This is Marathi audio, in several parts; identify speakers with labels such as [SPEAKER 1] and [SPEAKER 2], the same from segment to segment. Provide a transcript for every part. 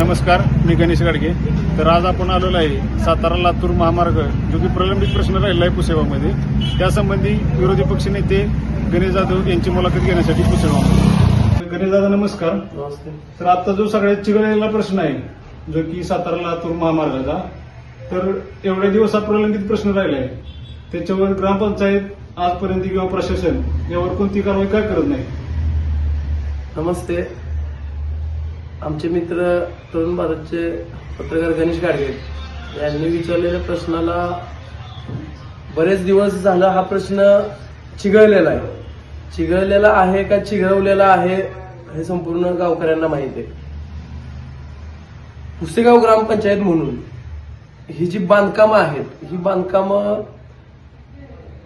[SPEAKER 1] नमस्कार, मी गणेश गाडगे. तर आज आपण आलेलो आहे सातारा लातूर महामार्ग जो की प्रलंबित प्रश्न राहिला आहे पुसेगावमध्ये, त्यासंबंधी विरोधी पक्षनेते गणेश जाधव यांची मुलाखत घेण्यासाठी पुसेगाव. गणेश दादा नमस्कार.
[SPEAKER 2] नमस्ते.
[SPEAKER 1] तर आता जो सगळ्यात चिघळलेला प्रश्न आहे जो की सातारा लातूर महामार्गाचा, तर एवढ्या दिवस हा प्रलंबित प्रश्न राहिला आहे, त्याच्यावर ग्रामपंचायत आजपर्यंत किंवा प्रशासन यावर कोणती कारवाई काय करत नाही?
[SPEAKER 2] नमस्ते. आमचे मित्र तरुण भारतचे पत्रकार गणेश गाडगे यांनी विचारलेल्या प्रश्नाला बरेच दिवस झाला हा प्रश्न चिघळलेला आहे. चिघळलेला आहे का चिघळवलेला आहे हे संपूर्ण गावकऱ्यांना माहिती आहे. पुसेगाव ग्रामपंचायत म्हणून ही जी बांधकामं आहेत, ही बांधकामं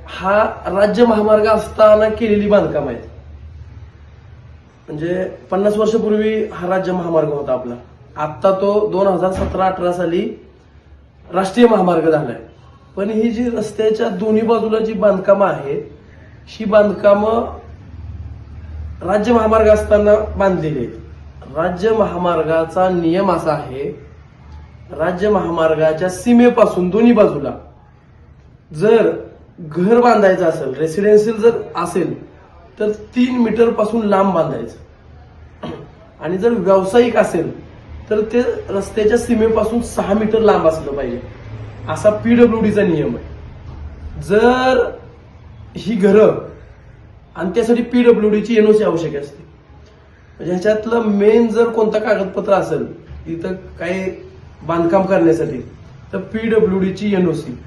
[SPEAKER 2] हा राज्य महामार्ग असताना केलेली बांधकामं आहेत. म्हणजे 50 वर्षापूर्वी हा राज्य महामार्ग होता आपला. आता तो 2017-18 साली राष्ट्रीय महामार्ग झालाय. पण ही जी रस्त्याच्या दोन्ही बाजूला जी बांधकामं आहेत, ही बांधकामं राज्य महामार्ग असताना बांधलेली आहेत. राज्य महामार्गाचा नियम असा आहे, राज्य महामार्गाच्या सीमेपासून दोन्ही बाजूला जर घर बांधायचं असेल, रेसिडेन्शियल जर असेल तर 3 मीटर पासून लांब बांधायचं, आणि जर व्यावसायिक असेल तर ते रस्त्याच्या सीमेपासून 6 मीटर लांब असलं पाहिजे, असा पीडब्ल्यूडीचा नियम आहे. जर ही घरं, आणि त्यासाठी पीडब्ल्यूडीची एनओसी आवश्यक असते. म्हणजे ह्याच्यातलं मेन जर कोणतं कागदपत्र असेल इथं काही बांधकाम करण्यासाठी, तर पीडब्ल्यूडीची एनओसी.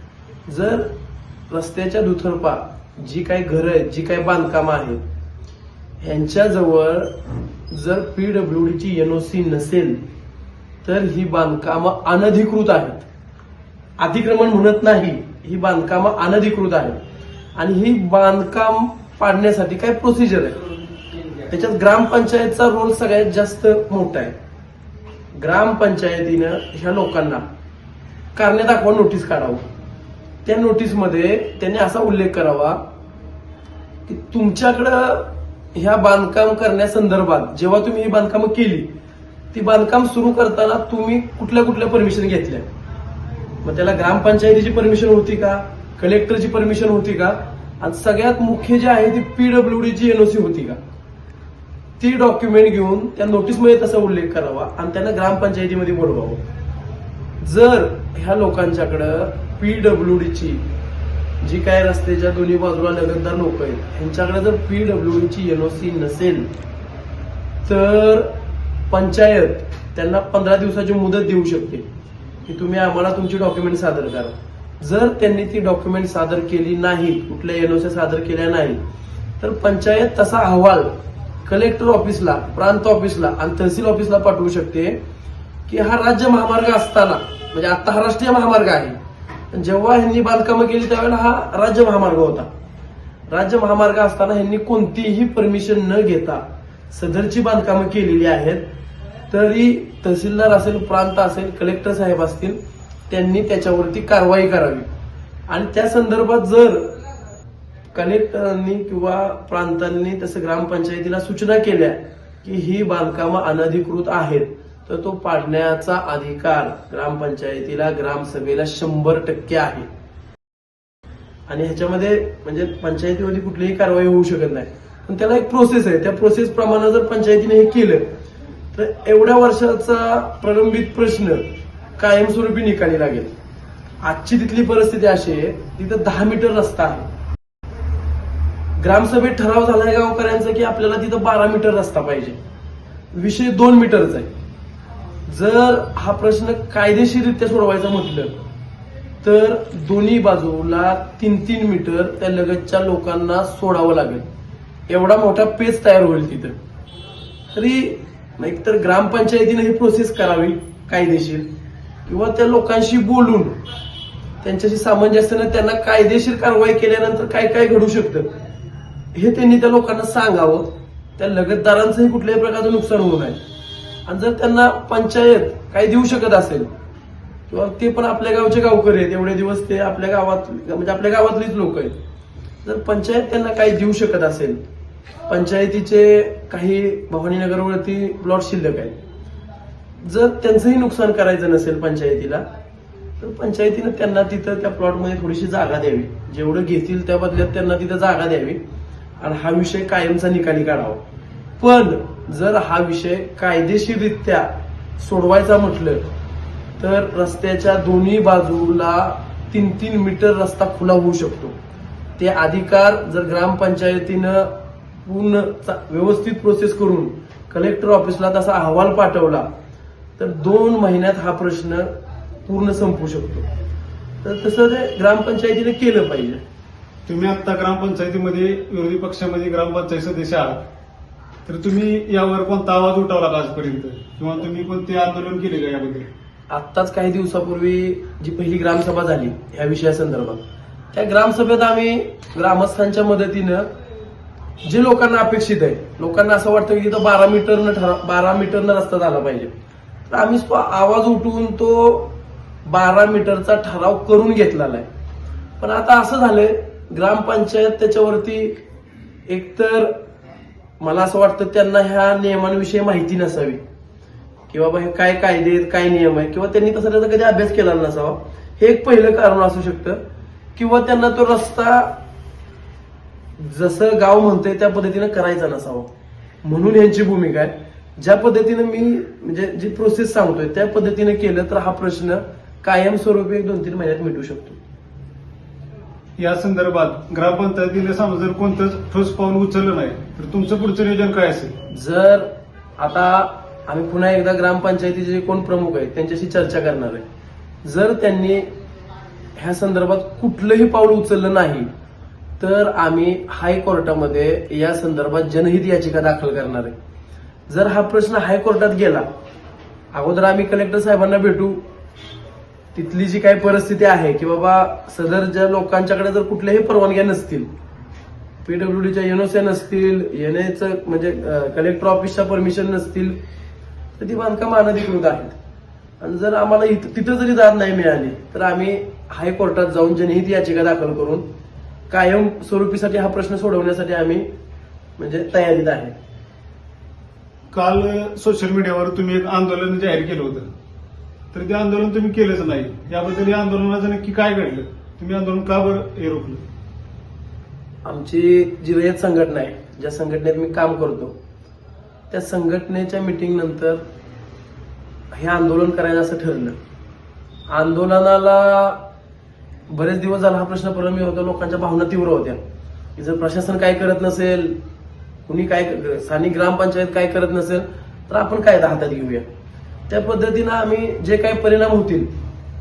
[SPEAKER 2] जर रस्त्याच्या दुतर्फा जी काही घरं आहेत, जी काही बांधकामं आहेत, ह्यांच्याजवळ जर पीडब्ल्यूडीची एनओसी नसेल तर ही बांधकामं अनधिकृत आहेत. अतिक्रमण म्हणत नाही, ही बांधकामं अनधिकृत आहेत. आणि ही बांधकाम पाडण्यासाठी काय प्रोसिजर आहे, त्याच्यात ग्रामपंचायतचा रोल सगळ्यात जास्त मोठा आहे. ग्रामपंचायतीनं ह्या लोकांना कारणे दाखवा नोटीस काढावं. त्या नोटीसमध्ये त्यांनी असा उल्लेख करावा की तुमच्याकडं ह्या बांधकाम करण्यासंदर्भात जेव्हा तुम्ही ही बांधकामं केली, ती बांधकाम सुरू करताना तुम्ही कुठल्या कुठल्या परमिशन घेतल्या. मग त्याला ग्रामपंचायतीची परमिशन होती का, कलेक्टरची परमिशन होती का, आणि सगळ्यात मुख्य जे आहे ती पीडब्ल्यूडीची एनओसी होती का. ती डॉक्युमेंट घेऊन त्या नोटीसमध्ये तसा उल्लेख करावा आणि त्यांना ग्रामपंचायतीमध्ये बोलवावं. जर ह्या लोकांच्याकडं पीडब्ल्यूडीची जी काय रस्त्याच्या दोन्ही बाजूला लगतदार लोक आहेत, ह्यांच्याकडे जर पीडब्ल्यूडीची एनओसी नसेल तर पंचायत त्यांना 15 दिवसाची मुदत देऊ शकते की तुम्ही आम्हाला तुमची डॉक्युमेंट सादर करा. जर त्यांनी ती डॉक्युमेंट सादर केली नाही, कुठल्या एनओसी सादर केल्या नाही, तर पंचायत तसा अहवाल कलेक्टर ऑफिसला, प्रांत ऑफिसला आणि तहसील ऑफिसला पाठवू शकते की हा राज्य महामार्ग असताना, म्हणजे आता हा राष्ट्रीय महामार्ग आहे, जेव्हा ह्यांनी बांधकामं केली त्यावेळेला हा राज्य महामार्ग होता. राज्य महामार्ग असताना ह्यांनी कोणतीही परमिशन न घेता सदरची बांधकामं केलेली आहेत, तरी तहसीलदार असेल, प्रांत असेल, कलेक्टर साहेब असतील, त्यांनी त्याच्यावरती कारवाई करावी. आणि त्या संदर्भात जर कलेक्टरांनी किंवा प्रांतांनी तसं ग्रामपंचायतीला सूचना केल्या की ही बांधकामं अनधिकृत आहेत, तर तो पाडण्याचा अधिकार ग्रामपंचायतीला, ग्रामसभेला 100% आहे. आणि ह्याच्यामध्ये म्हणजे पंचायतीवरती कुठलीही कारवाई होऊ शकत नाही. पण त्याला एक प्रोसेस आहे. त्या प्रोसेस प्रमाणे जर पंचायतीने हे केलं तर एवढ्या वर्षाचा प्रलंबित प्रश्न कायमस्वरूपी निकाली लागेल. आजची तिथली परिस्थिती अशी आहे, तिथं 10 मीटर रस्ता आहे. ग्रामसभेत ठराव झालाय गावकऱ्यांचा की आपल्याला तिथं 12 मीटर रस्ता पाहिजे. विषय 2 मीटरचा आहे. जर हा प्रश्न कायदेशीररित्या सोडवायचा म्हटलं तर दोन्ही बाजूला 3-3 मीटर त्या लगतच्या लोकांना सोडावं लागेल. एवढा मोठा पेच तयार होईल तिथं. तरी एकतर ग्रामपंचायतीने ही प्रोसेस करावी कायदेशीर, किंवा त्या लोकांशी बोलून त्यांच्याशी सामंजस्याने त्यांना कायदेशीर कारवाई केल्यानंतर काय काय घडू शकतं हे त्यांनी त्या लोकांना सांगावं. त्या लगतदारांचंही कुठल्याही प्रकारचं नुकसान होऊ नये. आणि जर त्यांना पंचायत काही देऊ शकत असेल, किंवा ते पण आपल्या गावचे गावकरी आहेत, एवढे दिवस ते आपल्या गावात, म्हणजे आपल्या गावातलीच लोक आहेत, जर पंचायत त्यांना काही देऊ शकत असेल, पंचायतीचे काही भवानीनगरवरती प्लॉट शिल्लक आहेत, जर त्यांचंही नुकसान करायचं नसेल पंचायतीला, तर पंचायतीनं त्यांना तिथं त्या प्लॉटमध्ये थोडीशी जागा द्यावी. जेवढं घेतील त्या बदल्यात त्यांना तिथं जागा द्यावी आणि हा विषय कायमचा निकाली काढावा. पण जर हा विषय कायदेशीररित्या सोडवायचा म्हटलं तर रस्त्याच्या दोन्ही बाजूला 3-3 मीटर रस्ता खुला होऊ शकतो. ते अधिकार जर ग्रामपंचायतीनं पूर्ण व्यवस्थित प्रोसेस करून कलेक्टर ऑफिसला तसा अहवाल पाठवला तर 2 महिन्यात हा प्रश्न पूर्ण संपू शकतो. तर तसं ते ग्रामपंचायतीने केलं पाहिजे.
[SPEAKER 1] तुम्ही आता ग्रामपंचायतीमध्ये विरोधी पक्षामध्ये ग्रामपंचायत सदस्य आहात, तर तुम्ही यावर कोणता आवाज उठवला का आजपर्यंत, किंवा तुम्ही कोणते आंदोलन केले का याबद्दल?
[SPEAKER 2] आत्ताच काही दिवसापूर्वी जी पहिली ग्रामसभा झाली या विषयासंदर्भात, त्या ग्रामसभेत आम्ही ग्रामस्थांच्या मदतीनं जे लोकांना अपेक्षित आहे, लोकांना असं वाटतं की तिथं 12 मीटरनं रस्ता झाला पाहिजे, तर आम्ही आवाज उठवून तो 12 मीटरचा ठराव करून घेतलेला आहे. पण आता असं झालंय, ग्रामपंचायत त्याच्यावरती एकतर मला असं वाटतं त्यांना ह्या नियमांविषयी माहिती नसावी, की बाबा हे काय कायदे आहेत, काय नियम आहे, किंवा त्यांनी तसं त्याचा कधी अभ्यास केला नसावा, हे एक पहिलं कारण असू शकतं. किंवा त्यांना तो रस्ता जसं गाव म्हणतंय त्या पद्धतीनं करायचा नसावा, म्हणून यांची भूमिका आहे. ज्या पद्धतीनं मी म्हणजे जी प्रोसेस सांगतोय त्या पद्धतीनं केलं तर हा प्रश्न कायमस्वरूपी 1-2-3 महिन्यात मिटू शकतो.
[SPEAKER 1] या संदर्भात ग्रामपंचायतीने समजा जर कोणतंच ठोस पाऊल उचललं नाही तर तुमचं पुढचं नियोजन काय असेल?
[SPEAKER 2] जर आता आम्ही पुन्हा एकदा ग्रामपंचायतीचे जे कोण प्रमुख आहेत त्यांच्याशी चर्चा करणार आहे. जर त्यांनी ह्या संदर्भात कुठलंही पाऊल उचललं नाही तर आम्ही हायकोर्टामध्ये या संदर्भात जनहित याचिका दाखल करणार आहे. जर हा प्रश्न हायकोर्टात गेला, अगोदर आम्ही कलेक्टर साहेबांना भेटू, तिथली जी काही परिस्थिती आहे की बाबा सदर ज्या लोकांच्याकडे जर कुठल्याही परवानग्या नसतील, पीडब्ल्यूडीच्या एनओसी नसतील, एनएचं म्हणजे कलेक्टर ऑफिसच्या परमिशन नसतील, तर ती बांधकाम अनधिकृत आहेत. आणि जर आम्हाला तिथं जरी दाद नाही मिळाली तर आम्ही हायकोर्टात जाऊन जनहित याचिका दाखल करून कायम स्वरूपीसाठी हा प्रश्न सोडवण्यासाठी आम्ही म्हणजे तयारीत आहे.
[SPEAKER 1] काल सोशल मीडियावर तुम्ही एक आंदोलन जाहीर केलं होतं, तर ते आंदोलन तुम्ही केलंच नाही. याबद्दल या आंदोलनाचं नक्की काय घडलं? तुम्ही आंदोलन का बरं हे रोखलं?
[SPEAKER 2] आमची जी रयत संघटना आहे, ज्या संघटनेत मी काम करतो, त्या संघटनेच्या मीटिंग नंतर हे आंदोलन करायचं असं ठरलं. आंदोलनाला बरेच दिवस झाला हा प्रश्न प्रलंबित होता. लोकांच्या भावना तीव्र होत्या की जर प्रशासन काय करत नसेल, कुणी काय स्थानिक ग्रामपंचायत काय करत नसेल तर आपण कायदा हातात घेऊया. त्या पद्धतीनं आम्ही जे काही परिणाम होतील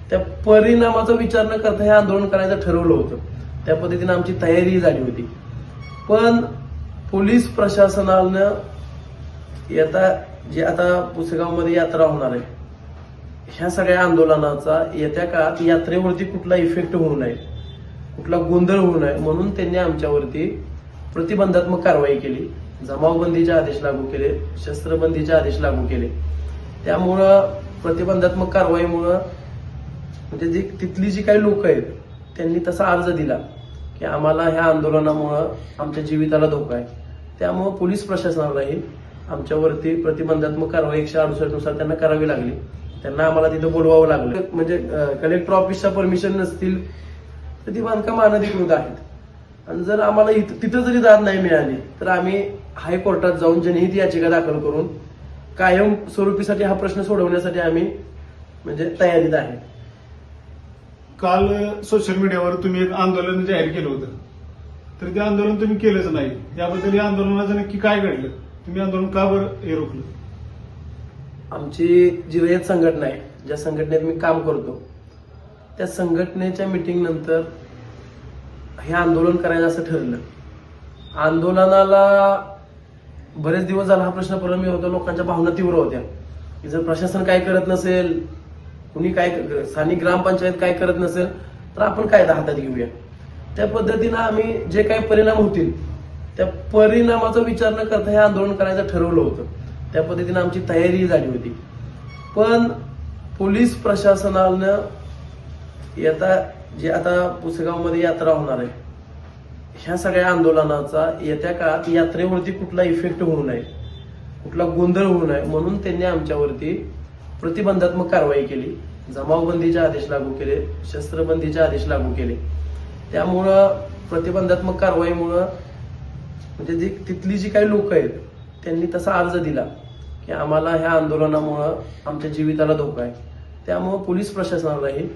[SPEAKER 2] त्या परिणामाचा विचार न करता हे आंदोलन करायचं ठरवलं होतं. त्या पद्धतीनं आमची तयारी झाली होती. पण पोलीस प्रशासनानं आता पुसेगावमध्ये यात्रा होणार आहे, ह्या सगळ्या आंदोलनाचा येत्या काळात यात्रेवरती कुठला इफेक्ट होऊ नये, कुठला गोंधळ होऊ नये म्हणून त्यांनी आमच्यावरती प्रतिबंधात्मक कारवाई केली. जमावबंदीचे आदेश लागू केले, शस्त्रबंदीचे आदेश लागू केले. त्यामुळं प्रतिबंधात्मक कारवाईमुळं म्हणजे जी तिथली जी काही लोक आहेत त्यांनी तसा अर्ज दिला की आम्हाला ह्या आंदोलनामुळं आमच्या जीविताला धोका आहे. त्यामुळं पोलीस प्रशासनालाही आमच्यावरती प्रतिबंधात्मक कारवाई 168 नुसार त्यांना करावी लागली. त्यांना आम्हाला तिथं बोलवावं लागलं. म्हणजे कलेक्टर ऑफिसच्या परमिशन नसतील तर ती बांधकाम अनधिकृत आहेत. आणि जर आम्हाला तिथं जरी दाद नाही मिळाली तर आम्ही हायकोर्टात जाऊन जनहित याचिका दाखल करून कायम स्वरूपीसाठी हा प्रश्न सोडवण्यासाठी आम्ही म्हणजे तयारीत आहे.
[SPEAKER 1] काल सोशल मीडियावर तुम्ही एक आंदोलन जाहीर केलं होतं, तर ते आंदोलन तुम्ही केलंच नाही. याबद्दल या आंदोलनाचं नक्की काय घडलं? तुम्ही आंदोलन का बरं हे रोखलं?
[SPEAKER 2] आमची जी रयत संघटना आहे, ज्या संघटनेत मी काम करतो, त्या संघटनेच्या मीटिंग नंतर हे आंदोलन करायचं असं ठरलं. आंदोलनाला बरेच दिवस झाला हा प्रश्न प्रलंबित होता. लोकांच्या भावना तीव्र होत्या की जर प्रशासन काय करत नसेल, कुणी काय स्थानिक ग्रामपंचायत काय करत नसेल तर आपण कायदा हातात घेऊया. त्या पद्धतीनं आम्ही जे काही परिणाम होतील त्या परिणामाचा विचार न करता हे आंदोलन करायचं ठरवलं होतं. त्या पद्धतीनं आमची तयारी झाली होती. पण पोलीस प्रशासनानं आता पुसेगावमध्ये यात्रा होणार आहे, ह्या सगळ्या आंदोलनाचा येत्या काळात यात्रेवरती कुठला इफेक्ट होऊ नये, कुठला गोंधळ होऊ नये म्हणून त्यांनी आमच्यावरती प्रतिबंधात्मक कारवाई केली, जमावबंदीचे आदेश लागू केले, शस्त्रबंदीचे आदेश लागू केले. त्यामुळं प्रतिबंधात्मक कारवाईमुळं म्हणजे जी तिथली जी काही लोक आहेत त्यांनी तसा अर्ज दिला की आम्हाला ह्या आंदोलनामुळं आमच्या जीविताला धोका आहे. त्यामुळं पोलीस प्रशासनालाही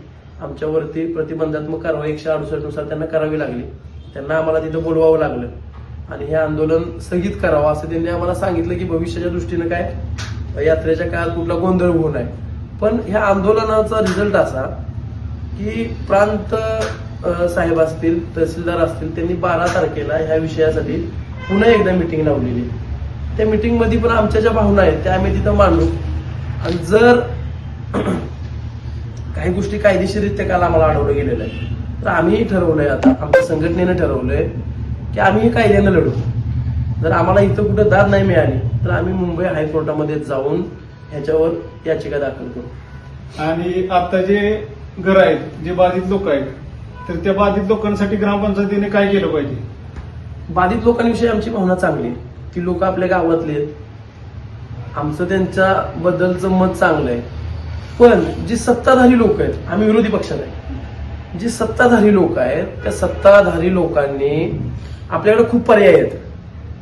[SPEAKER 2] आमच्यावरती प्रतिबंधात्मक कारवाई 168 नुसार त्यांना करावी लागली. त्यांना आम्हाला तिथं बोलवावं लागलं आणि हे आंदोलन स्थगित करावं असं त्यांनी आम्हाला सांगितलं की भविष्याच्या दृष्टीनं काय यात्रेच्या काळात कुठला गोंधळ होऊ नये. पण ह्या आंदोलनाचा रिझल्ट असा की प्रांत साहेब असतील, तहसीलदार असतील, त्यांनी 12 तारखेला ह्या विषयासाठी पुन्हा एकदा मिटिंग लावलेली. त्या मिटिंग मध्ये पण आमच्या ज्या भावना आहेत त्या आम्ही तिथं मांडू आणि जर काही गोष्टी कायदेशीररित्या काल आम्हाला अडवलं गेलेलं आहे तर आम्ही ठरवलंय, आता आमच्या संघटनेनं ठरवलंय की आम्ही हे कायद्यानं लढू. जर आम्हाला इथं कुठं दाद नाही मिळाली तर आम्ही मुंबई हायकोर्टामध्ये जाऊन ह्याच्यावर याचिका दाखल करू.
[SPEAKER 1] आणि आता जे घर आहेत, जे बाधित लोक आहेत, तर त्या बाधित लोकांसाठी ग्रामपंचायतीने काय केलं पाहिजे?
[SPEAKER 2] बाधित लोकांविषयी आमची भावना चांगली आहे. ती लोक आपल्या गावातली आहेत, आमचं त्यांच्याबद्दलचं मत चांगलं आहे. पण जी सत्ताधारी लोक आहेत, आम्ही विरोधी पक्षात आहे, जी सत्ताधारी लोक आहेत त्या सत्ताधारी लोकांनी आपल्याकडे खूप पर्याय आहेत.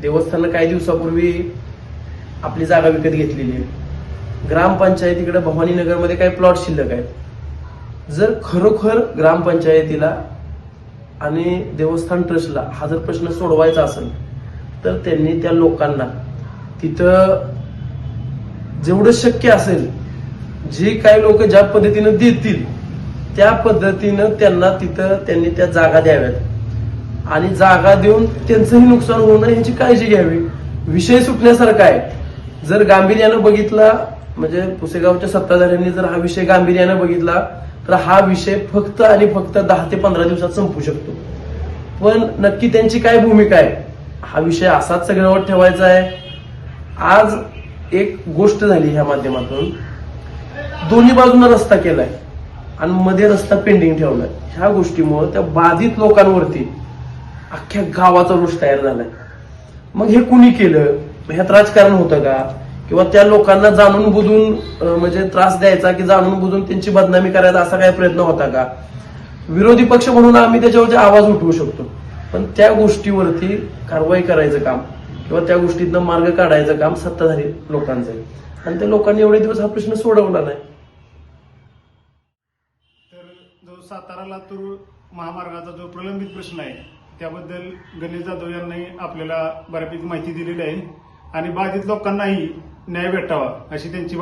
[SPEAKER 2] देवस्थानं काही दिवसापूर्वी आपली जागा विकत घेतलेली आहे. ग्रामपंचायतीकडे भवानीनगरमध्ये काही प्लॉट शिल्लक आहेत. जर खरोखर ग्रामपंचायतीला आणि देवस्थान ट्रस्टला हा जर प्रश्न सोडवायचा असेल तर त्यांनी त्या लोकांना तिथं जेवढं शक्य असेल, जे काही लोक ज्या पद्धतीनं देतील त्या पद्धतीनं त्यांना तिथं त्यांनी त्या जागा द्याव्यात आणि जागा देऊन त्यांचंही नुकसान होऊ नये ह्याची काळजी घ्यावी. विषय सुटण्यासारखा आहे. जर गांभीर्यानं बघितला, म्हणजे पुसेगावच्या सत्ताधाऱ्यांनी जर हा विषय गांभीर्यानं बघितला तर हा विषय फक्त आणि फक्त 10 ते 15 दिवसात संपू शकतो. पण नक्की त्यांची काय भूमिका आहे, हा विषय असाच सगळ्यावर ठेवायचा आहे. आज एक गोष्ट झाली ह्या माध्यमातून, दोन्ही बाजूंना रस्ता केलाय आणि मध्ये रस्ता पेंडिंग ठेवलाय. ह्या गोष्टीमुळे त्या बाधित लोकांवरती अख्ख्या गावाचा रोष तयार झालाय. मग हे कुणी केलं? ह्यात राजकारण होतं का? किंवा त्या लोकांना जाणून बुजून म्हणजे त्रास द्यायचा की जाणून बुजून त्यांची बदनामी करायचा असा काय प्रयत्न होता का? विरोधी पक्ष म्हणून आम्ही त्याच्यावरती आवाज उठवू शकतो, पण त्या गोष्टीवरती कारवाई करायचं काम किंवा त्या गोष्टीतनं मार्ग काढायचं काम सत्ताधारी लोकांचं आहे आणि त्या लोकांनी एवढे दिवस हा प्रश्न सोडवला नाही.
[SPEAKER 1] तर जो सातारा लातूर महामार्गाचा जो प्रलंबित प्रश्न आहे त्याबद्दल गणेश जाधव यांनी आपल्याला बऱ्यापैकी माहिती दिलेली आहे आणि बाधित लोकांनाही न्याय भेटावा अशी त्यांची